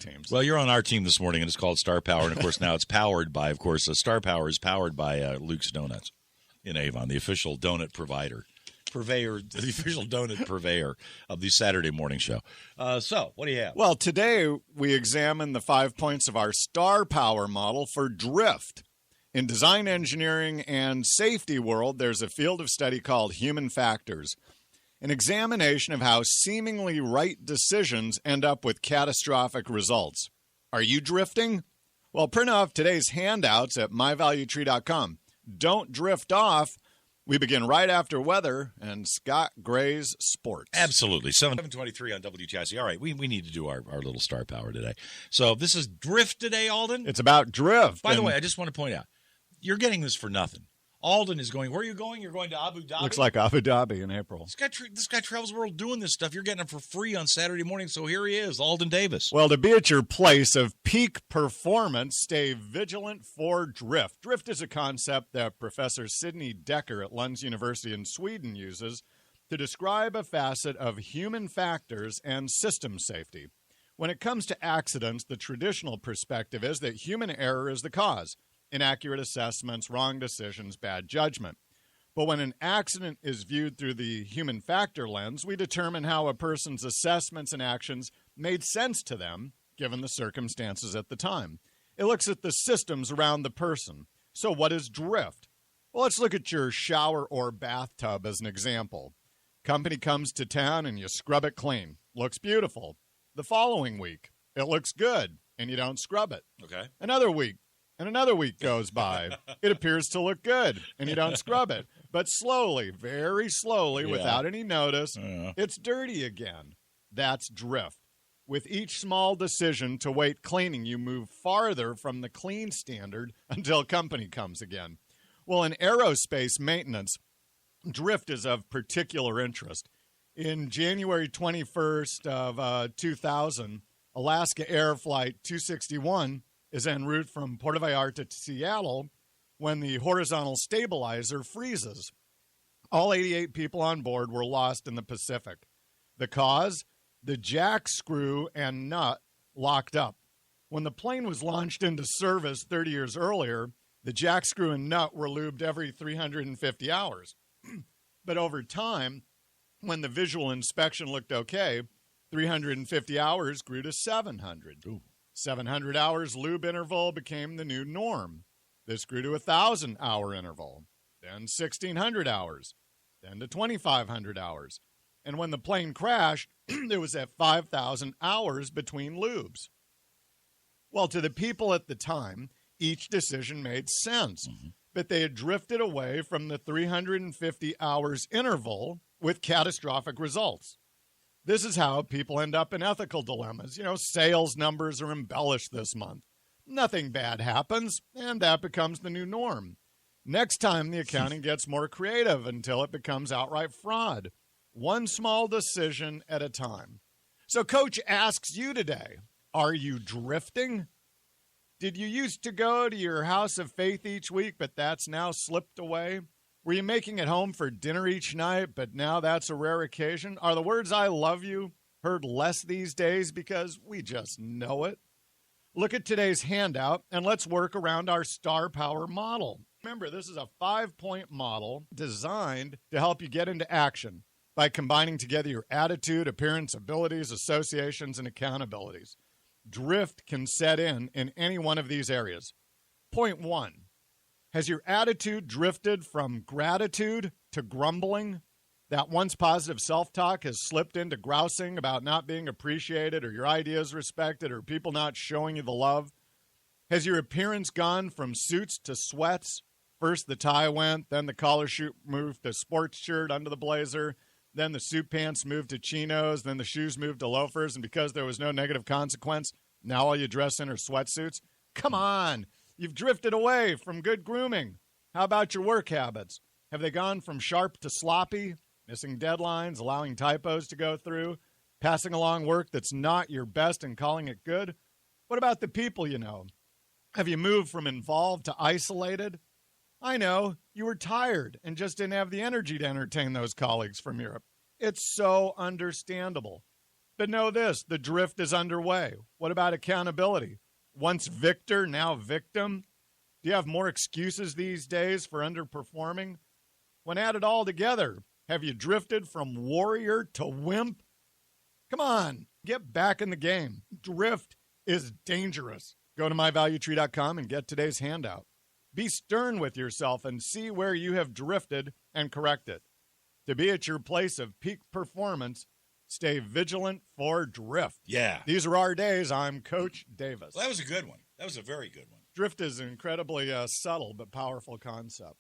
teams. Well, you're on our team this morning, and it's called Star Power. And, of course, now it's powered by, Star Power is powered by Luke's Donuts in Avon, the official donut the official donut purveyor of the Saturday morning show. So, what do you have? Well, today we examine the 5 points of our Star Power model for drift. In design engineering and safety world, there's a field of study called human factors, an examination of how seemingly right decisions end up with catastrophic results. Are you drifting? Well, print off today's handouts at myvaluetree.com. Don't drift off. We begin right after weather and Scott Gray's sports. Absolutely. 7:23 on WTIC. All right, we need to do our little Star Power today. So this is drift today, Alden? It's about drift. By the way, I just want to point out, you're getting this for nothing. Alden is going, where are you going? You're going to Abu Dhabi? Looks like Abu Dhabi in April. This guy travels the world doing this stuff. You're getting it for free on Saturday morning, so here he is, Alden Davis. Well, to be at your place of peak performance, stay vigilant for drift. Drift is a concept that Professor Sidney Dekker at Lunds University in Sweden uses to describe a facet of human factors and system safety. When it comes to accidents, the traditional perspective is that human error is the cause. Inaccurate assessments, wrong decisions, bad judgment. But when an accident is viewed through the human factor lens, we determine how a person's assessments and actions made sense to them, given the circumstances at the time. It looks at the systems around the person. So what is drift? Well, let's look at your shower or bathtub as an example. Company comes to town and you scrub it clean. Looks beautiful. The following week, it looks good and you don't scrub it. Okay. Another week. And another week goes by. It appears to look good, and you don't scrub it. But slowly, very slowly, without any notice, it's dirty again. That's drift. With each small decision to wait cleaning, you move farther from the clean standard until company comes again. Well, in aerospace maintenance, drift is of particular interest. In January 21st of 2000, Alaska Air Flight 261 is en route from Puerto Vallarta to Seattle when the horizontal stabilizer freezes. All 88 people on board were lost in the Pacific. The cause? The jack screw and nut locked up. When the plane was launched into service 30 years earlier, the jack screw and nut were lubed every 350 hours. But over time, when the visual inspection looked okay, 350 hours grew to 700. Ooh. 700 hours lube interval became the new norm. This grew to a 1,000-hour interval, then 1,600 hours, then to 2,500 hours. And when the plane crashed, there was at 5,000 hours between lubes. Well, to the people at the time, each decision made sense, but they had drifted away from the 350 hours interval with catastrophic results. This is how people end up in ethical dilemmas. Sales numbers are embellished this month. Nothing bad happens, and that becomes the new norm. Next time, the accounting gets more creative until it becomes outright fraud. One small decision at a time. So Coach asks you today, are you drifting? Did you used to go to your house of faith each week, but that's now slipped away? Were you making it home for dinner each night, but now that's a rare occasion? Are the words I love you heard less these days because we just know it? Look at today's handout, and let's work around our Star Power model. Remember, this is a 5-point model designed to help you get into action by combining together your attitude, appearance, abilities, associations, and accountabilities. Drift can set in any one of these areas. Point 1. Has your attitude drifted from gratitude to grumbling? That once positive self-talk has slipped into grousing about not being appreciated or your ideas respected or people not showing you the love? Has your appearance gone from suits to sweats? First the tie went, then the collar shoot moved to sports shirt under the blazer, then the suit pants moved to chinos, then the shoes moved to loafers, and because there was no negative consequence, now all you dress in are sweatsuits? Come on! You've drifted away from good grooming. How about your work habits? Have they gone from sharp to sloppy, missing deadlines, allowing typos to go through, passing along work that's not your best and calling it good? What about the people you know? Have you moved from involved to isolated? I know, you were tired and just didn't have the energy to entertain those colleagues from Europe. It's so understandable. But know this, the drift is underway. What about accountability? Once victor, now victim? Do you have more excuses these days for underperforming? When added all together, have you drifted from warrior to wimp? Come on, get back in the game. Drift is dangerous. Go to myvaluetree.com and get today's handout. Be stern with yourself and see where you have drifted and correct it. To be at your place of peak performance, stay vigilant for drift. Yeah. These are our days. I'm Coach Davis. Well, that was a good one. That was a very good one. Drift is an incredibly subtle but powerful concept.